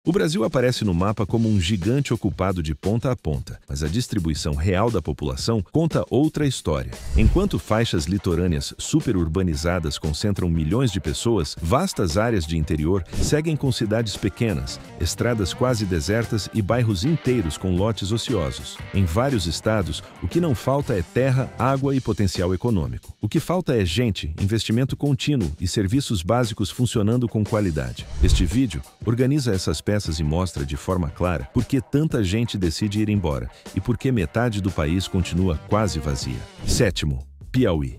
O Brasil aparece no mapa como um gigante ocupado de ponta a ponta, mas a distribuição real da população conta outra história. Enquanto faixas litorâneas superurbanizadas concentram milhões de pessoas, vastas áreas de interior seguem com cidades pequenas, estradas quase desertas e bairros inteiros com lotes ociosos. Em vários estados, o que não falta é terra, água e potencial econômico. O que falta é gente, investimento contínuo e serviços básicos funcionando com qualidade. Este vídeo organiza essas peças e mostra de forma clara por que tanta gente decide ir embora e por que metade do país continua quase vazia. Sétimo, Piauí.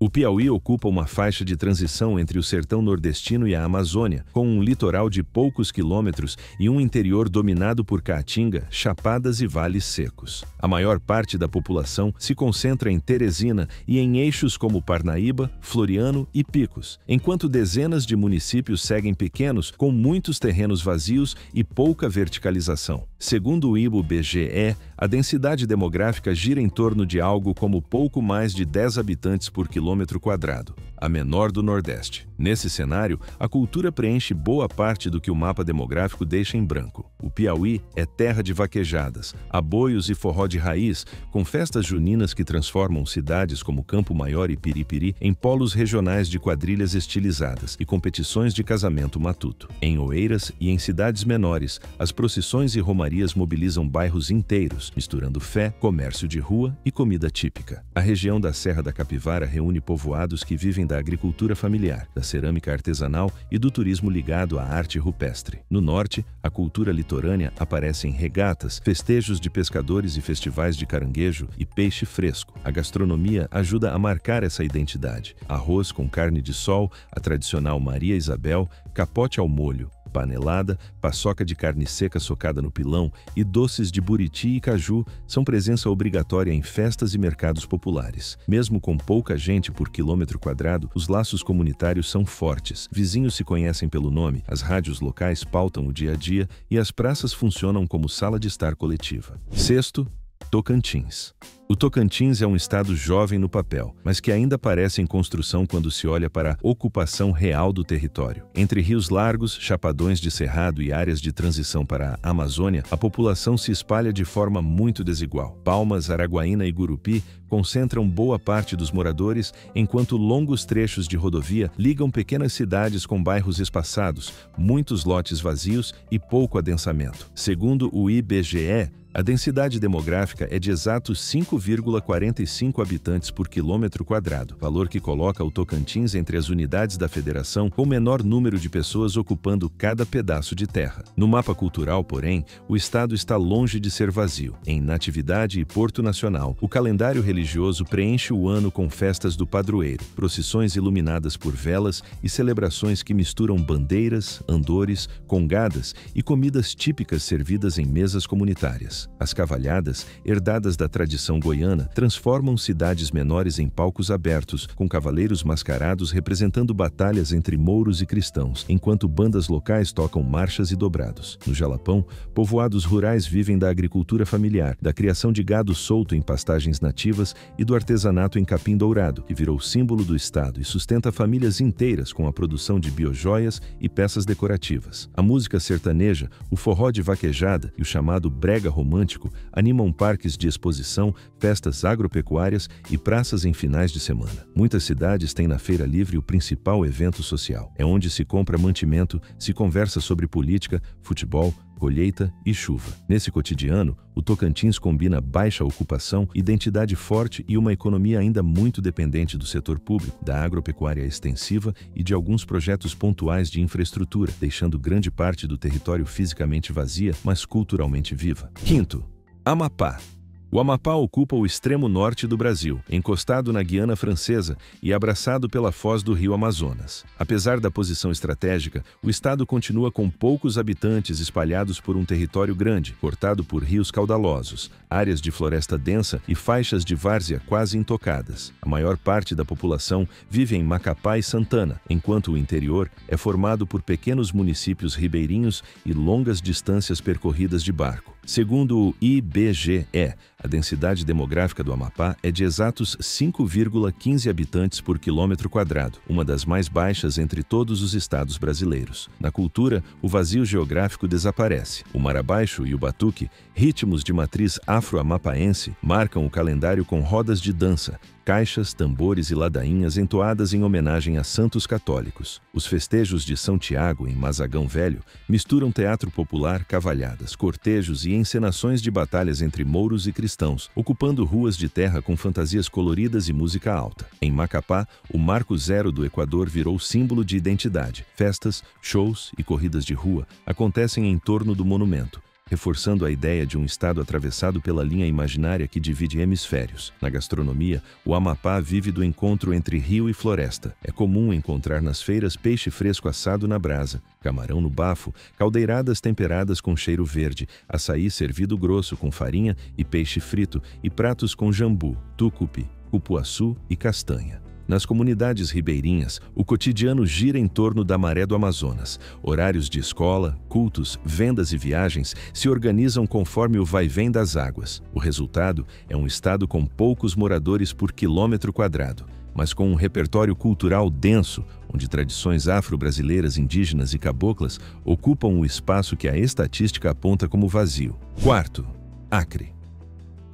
O Piauí ocupa uma faixa de transição entre o sertão nordestino e a Amazônia, com um litoral de poucos quilômetros e um interior dominado por caatinga, chapadas e vales secos. A maior parte da população se concentra em Teresina e em eixos como Parnaíba, Floriano e Picos, enquanto dezenas de municípios seguem pequenos com muitos terrenos vazios e pouca verticalização. Segundo o IBGE, a densidade demográfica gira em torno de algo como pouco mais de 10 habitantes por quilômetro quadrado, a menor do Nordeste. Nesse cenário, a cultura preenche boa parte do que o mapa demográfico deixa em branco. O Piauí é terra de vaquejadas, aboios e forró de raiz, com festas juninas que transformam cidades como Campo Maior e Piripiri em polos regionais de quadrilhas estilizadas e competições de casamento matuto. Em Oeiras e em cidades menores, as procissões e romarias mobilizam bairros inteiros, misturando fé, comércio de rua e comida típica. A região da Serra da Capivara reúne povoados que vivem da agricultura familiar, da cerâmica artesanal e do turismo ligado à arte rupestre. No norte, a cultura litorânea aparece em regatas, festejos de pescadores e festivais de caranguejo e peixe fresco. A gastronomia ajuda a marcar essa identidade. Arroz com carne de sol, a tradicional Maria Isabel, capote ao molho, panelada, paçoca de carne seca socada no pilão e doces de buriti e caju são presença obrigatória em festas e mercados populares. Mesmo com pouca gente por quilômetro quadrado, os laços comunitários são fortes. Vizinhos se conhecem pelo nome, as rádios locais pautam o dia a dia e as praças funcionam como sala de estar coletiva. Sexto, Tocantins. O Tocantins é um estado jovem no papel, mas que ainda parece em construção quando se olha para a ocupação real do território. Entre rios largos, chapadões de cerrado e áreas de transição para a Amazônia, a população se espalha de forma muito desigual. Palmas, Araguaína e Gurupi concentram boa parte dos moradores, enquanto longos trechos de rodovia ligam pequenas cidades com bairros espaçados, muitos lotes vazios e pouco adensamento. Segundo o IBGE, a densidade demográfica é de exatos 5,45 habitantes por quilômetro quadrado, valor que coloca o Tocantins entre as unidades da federação com o menor número de pessoas ocupando cada pedaço de terra. No mapa cultural, porém, o estado está longe de ser vazio. Em Natividade e Porto Nacional, o calendário religioso preenche o ano com festas do padroeiro, procissões iluminadas por velas e celebrações que misturam bandeiras, andores, congadas e comidas típicas servidas em mesas comunitárias. As cavalhadas, herdadas da tradição goiana, transformam cidades menores em palcos abertos, com cavaleiros mascarados representando batalhas entre mouros e cristãos, enquanto bandas locais tocam marchas e dobrados. No Jalapão, povoados rurais vivem da agricultura familiar, da criação de gado solto em pastagens nativas e do artesanato em capim dourado, que virou símbolo do estado e sustenta famílias inteiras com a produção de biojoias e peças decorativas. A música sertaneja, o forró de vaquejada e o chamado brega romântico animam parques de exposição, festas agropecuárias e praças em finais de semana. Muitas cidades têm na Feira Livre o principal evento social. É onde se compra mantimento, se conversa sobre política, futebol, colheita e chuva. Nesse cotidiano, o Tocantins combina baixa ocupação, identidade forte e uma economia ainda muito dependente do setor público, da agropecuária extensiva e de alguns projetos pontuais de infraestrutura, deixando grande parte do território fisicamente vazia, mas culturalmente viva. Quinto, Amapá. O Amapá ocupa o extremo norte do Brasil, encostado na Guiana Francesa e abraçado pela foz do rio Amazonas. Apesar da posição estratégica, o estado continua com poucos habitantes espalhados por um território grande, cortado por rios caudalosos, áreas de floresta densa e faixas de várzea quase intocadas. A maior parte da população vive em Macapá e Santana, enquanto o interior é formado por pequenos municípios ribeirinhos e longas distâncias percorridas de barco. Segundo o IBGE, a densidade demográfica do Amapá é de exatos 5,15 habitantes por quilômetro quadrado, uma das mais baixas entre todos os estados brasileiros. Na cultura, o vazio geográfico desaparece. O marabaixo e o batuque, ritmos de matriz afro-amapaense, marcam o calendário com rodas de dança, caixas, tambores e ladainhas entoadas em homenagem a santos católicos. Os festejos de São Tiago, em Mazagão Velho, misturam teatro popular, cavalhadas, cortejos e encenações de batalhas entre mouros e cristãos, ocupando ruas de terra com fantasias coloridas e música alta. Em Macapá, o Marco Zero do Equador virou símbolo de identidade. Festas, shows e corridas de rua acontecem em torno do monumento, reforçando a ideia de um estado atravessado pela linha imaginária que divide hemisférios. Na gastronomia, o Amapá vive do encontro entre rio e floresta. É comum encontrar nas feiras peixe fresco assado na brasa, camarão no bafo, caldeiradas temperadas com cheiro verde, açaí servido grosso com farinha e peixe frito e pratos com jambu, tucupi, cupuaçu e castanha. Nas comunidades ribeirinhas, o cotidiano gira em torno da Maré do Amazonas. Horários de escola, cultos, vendas e viagens se organizam conforme o vai-vem das águas. O resultado é um estado com poucos moradores por quilômetro quadrado, mas com um repertório cultural denso, onde tradições afro-brasileiras, indígenas e caboclas ocupam o espaço que a estatística aponta como vazio. Quarto, Acre.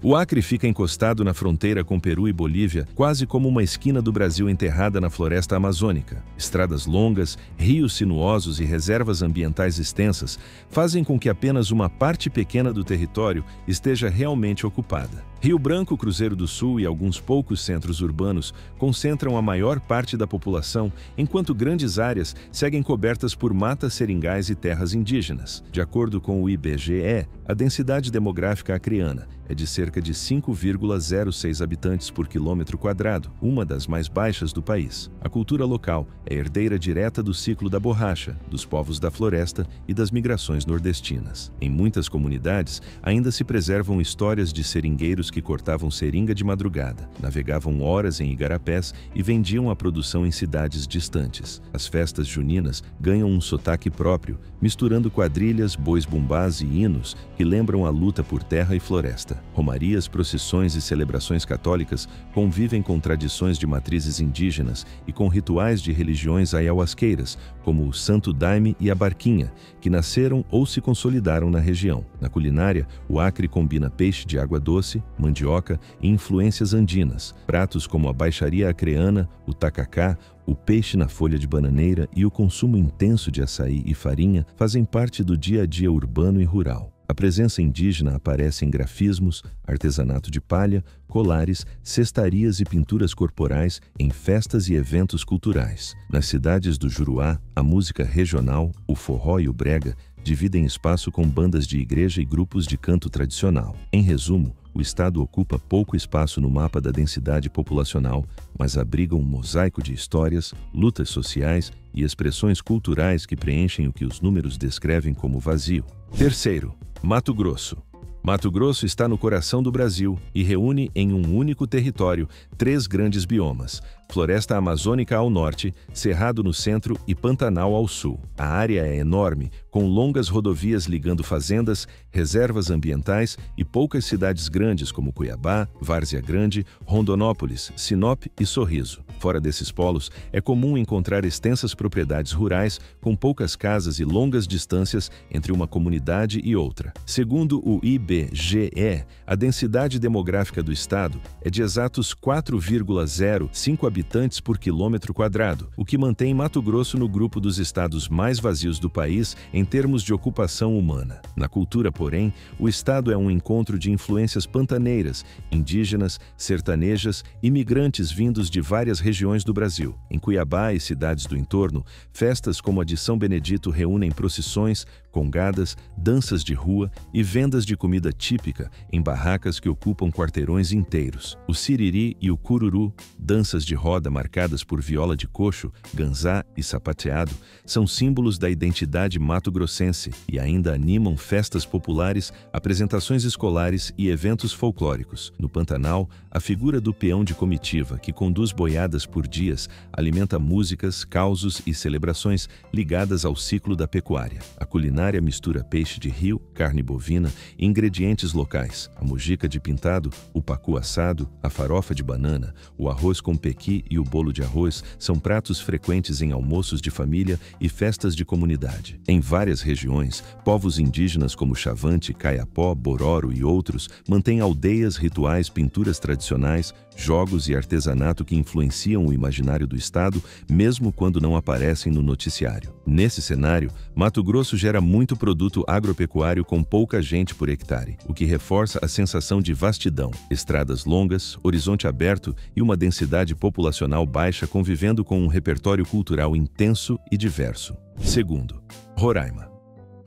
O Acre fica encostado na fronteira com Peru e Bolívia, quase como uma esquina do Brasil enterrada na floresta amazônica. Estradas longas, rios sinuosos e reservas ambientais extensas fazem com que apenas uma parte pequena do território esteja realmente ocupada. Rio Branco, Cruzeiro do Sul e alguns poucos centros urbanos concentram a maior parte da população, enquanto grandes áreas seguem cobertas por matas, seringais e terras indígenas. De acordo com o IBGE, a densidade demográfica acreana é de cerca de 5,06 habitantes por quilômetro quadrado, uma das mais baixas do país. A cultura local é herdeira direta do ciclo da borracha, dos povos da floresta e das migrações nordestinas. Em muitas comunidades, ainda se preservam histórias de seringueiros que cortavam seringa de madrugada, navegavam horas em igarapés e vendiam a produção em cidades distantes. As festas juninas ganham um sotaque próprio, misturando quadrilhas, bois-bumbás e hinos que lembram a luta por terra e floresta. Romarias, procissões e celebrações católicas convivem com tradições de matrizes indígenas e com rituais de religiões ayahuasqueiras, como o Santo Daime e a Barquinha, que nasceram ou se consolidaram na região. Na culinária, o Acre combina peixe de água doce, mandioca e influências andinas. Pratos como a baixaria acreana, o tacacá, o peixe na folha de bananeira e o consumo intenso de açaí e farinha fazem parte do dia a dia urbano e rural. A presença indígena aparece em grafismos, artesanato de palha, colares, cestarias e pinturas corporais em festas e eventos culturais. Nas cidades do Juruá, a música regional, o forró e o brega dividem espaço com bandas de igreja e grupos de canto tradicional. Em resumo, o estado ocupa pouco espaço no mapa da densidade populacional, mas abriga um mosaico de histórias, lutas sociais e expressões culturais que preenchem o que os números descrevem como vazio. Terceiro, Mato Grosso. Mato Grosso está no coração do Brasil e reúne em um único território 3 grandes biomas: floresta amazônica ao norte, cerrado no centro e Pantanal ao sul. A área é enorme, com longas rodovias ligando fazendas, reservas ambientais e poucas cidades grandes como Cuiabá, Várzea Grande, Rondonópolis, Sinop e Sorriso. Fora desses polos, é comum encontrar extensas propriedades rurais com poucas casas e longas distâncias entre uma comunidade e outra. Segundo o IBGE, a densidade demográfica do estado é de exatos 4,05 habitantes por quilômetro quadrado, o que mantém Mato Grosso no grupo dos estados mais vazios do país em termos de ocupação humana. Na cultura, porém, o estado é um encontro de influências pantaneiras, indígenas, sertanejas e migrantes vindos de várias regiões do Brasil. Em Cuiabá e cidades do entorno, festas como a de São Benedito reúnem procissões, congadas, danças de rua e vendas de comida típica em barracas que ocupam quarteirões inteiros. O siriri e o cururu, danças de roda roda marcadas por viola de coxo, ganzá e sapateado são símbolos da identidade mato-grossense e ainda animam festas populares, apresentações escolares e eventos folclóricos. No Pantanal, a figura do peão de comitiva, que conduz boiadas por dias, alimenta músicas, causos e celebrações ligadas ao ciclo da pecuária. A culinária mistura peixe de rio, carne bovina e ingredientes locais. A mojica de pintado, o pacu assado, a farofa de banana, o arroz com pequi e o bolo de arroz são pratos frequentes em almoços de família e festas de comunidade. Em várias regiões, povos indígenas como Chavante, Caiapó, Bororo e outros mantêm aldeias, rituais, pinturas tradicionais, jogos e artesanato que influenciam o imaginário do estado, mesmo quando não aparecem no noticiário. Nesse cenário, Mato Grosso gera muito produto agropecuário com pouca gente por hectare, o que reforça a sensação de vastidão, estradas longas, horizonte aberto e uma densidade populacional baixa convivendo com um repertório cultural intenso e diverso. Segundo, Roraima.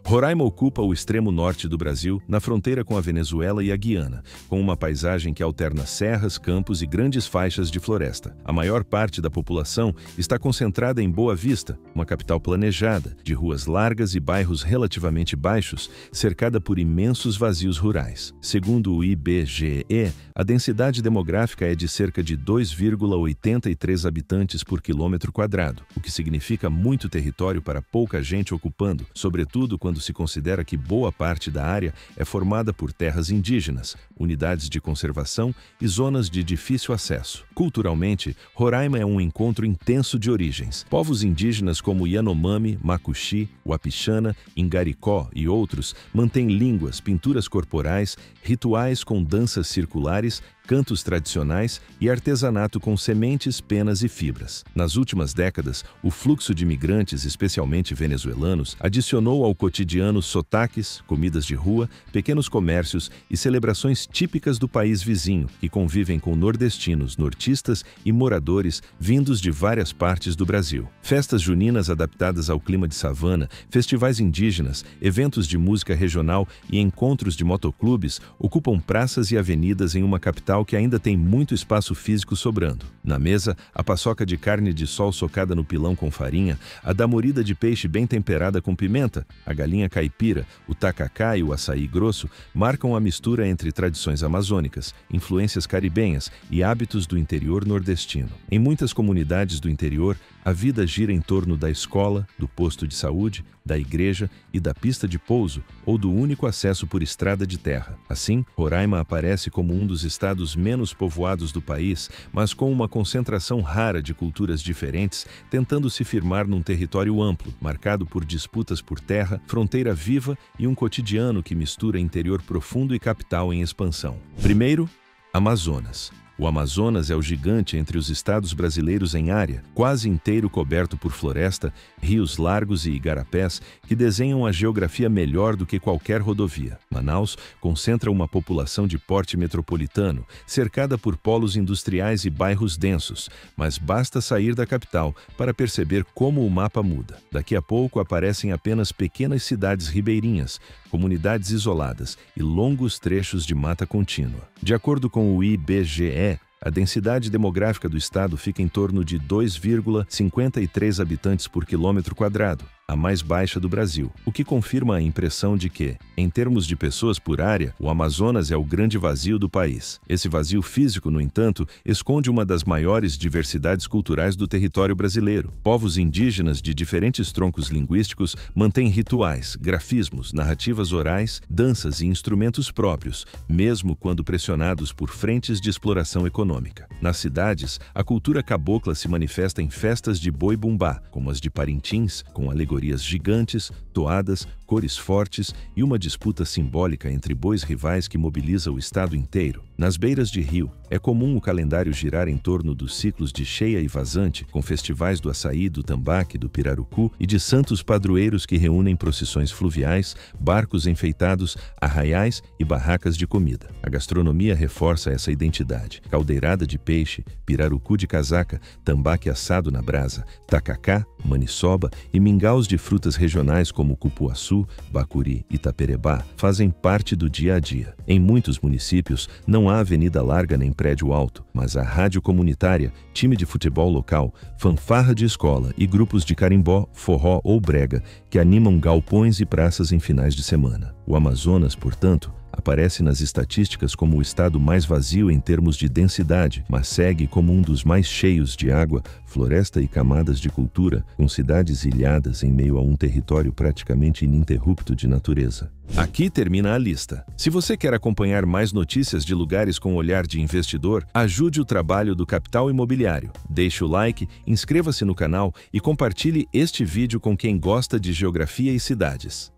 Roraima ocupa o extremo norte do Brasil, na fronteira com a Venezuela e a Guiana, com uma paisagem que alterna serras, campos e grandes faixas de floresta. A maior parte da população está concentrada em Boa Vista, uma capital planejada, de ruas largas e bairros relativamente baixos, cercada por imensos vazios rurais. Segundo o IBGE, a densidade demográfica é de cerca de 2,83 habitantes por quilômetro quadrado, o que significa muito território para pouca gente ocupando, sobretudo quando se considera que boa parte da área é formada por terras indígenas, unidades de conservação e zonas de difícil acesso. Culturalmente, Roraima é um encontro intenso de origens. Povos indígenas como Yanomami, Macuxi, Wapixana, Ingaricó e outros mantêm línguas, pinturas corporais, rituais com danças circulares, cantos tradicionais e artesanato com sementes, penas e fibras. Nas últimas décadas, o fluxo de imigrantes, especialmente venezuelanos, adicionou ao cotidiano sotaques, comidas de rua, pequenos comércios e celebrações típicas do país vizinho, que convivem com nordestinos, nortistas e moradores vindos de várias partes do Brasil. Festas juninas adaptadas ao clima de savana, festivais indígenas, eventos de música regional e encontros de motoclubes ocupam praças e avenidas em uma capital que ainda tem muito espaço físico sobrando. Na mesa, a paçoca de carne de sol socada no pilão com farinha, a damorida de peixe bem temperada com pimenta, a galinha caipira, o tacacá e o açaí grosso marcam a mistura entre tradições amazônicas, influências caribenhas e hábitos do interior nordestino. Em muitas comunidades do interior, a vida gira em torno da escola, do posto de saúde, da igreja e da pista de pouso ou do único acesso por estrada de terra. Assim, Roraima aparece como um dos estados menos povoados do país, mas com uma concentração rara de culturas diferentes, tentando se firmar num território amplo, marcado por disputas por terra, fronteira viva e um cotidiano que mistura interior profundo e capital em expansão. Primeiro, Amazonas. O Amazonas é o gigante entre os estados brasileiros em área, quase inteiro coberto por floresta, rios largos e igarapés que desenham a geografia melhor do que qualquer rodovia. Manaus concentra uma população de porte metropolitano, cercada por polos industriais e bairros densos, mas basta sair da capital para perceber como o mapa muda. Daqui a pouco aparecem apenas pequenas cidades ribeirinhas, comunidades isoladas e longos trechos de mata contínua. De acordo com o IBGE, a densidade demográfica do estado fica em torno de 2,53 habitantes por quilômetro quadrado, a mais baixa do Brasil, o que confirma a impressão de que, em termos de pessoas por área, o Amazonas é o grande vazio do país. Esse vazio físico, no entanto, esconde uma das maiores diversidades culturais do território brasileiro. Povos indígenas de diferentes troncos linguísticos mantêm rituais, grafismos, narrativas orais, danças e instrumentos próprios, mesmo quando pressionados por frentes de exploração econômica. Nas cidades, a cultura cabocla se manifesta em festas de boi-bumbá, como as de Parintins, com alegorias gigantes, toadas, cores fortes e uma disputa simbólica entre bois rivais que mobiliza o estado inteiro. Nas beiras de rio, é comum o calendário girar em torno dos ciclos de cheia e vazante, com festivais do açaí, do tambaque, do pirarucu e de santos padroeiros que reúnem procissões fluviais, barcos enfeitados, arraiais e barracas de comida. A gastronomia reforça essa identidade. Caldeirada de peixe, pirarucu de casaca, tambaque assado na brasa, tacacá, maniçoba e mingaus Chapéus de frutas regionais como cupuaçu, bacuri e taperebá fazem parte do dia a dia. Em muitos municípios, não há avenida larga nem prédio alto, mas a rádio comunitária, time de futebol local, fanfarra de escola e grupos de carimbó, forró ou brega que animam galpões e praças em finais de semana. O Amazonas, portanto, aparece nas estatísticas como o estado mais vazio em termos de densidade, mas segue como um dos mais cheios de água, floresta e camadas de cultura, com cidades ilhadas em meio a um território praticamente ininterrupto de natureza. Aqui termina a lista. Se você quer acompanhar mais notícias de lugares com olhar de investidor, ajude o trabalho do Capital Imobiliário. Deixe o like, inscreva-se no canal e compartilhe este vídeo com quem gosta de geografia e cidades.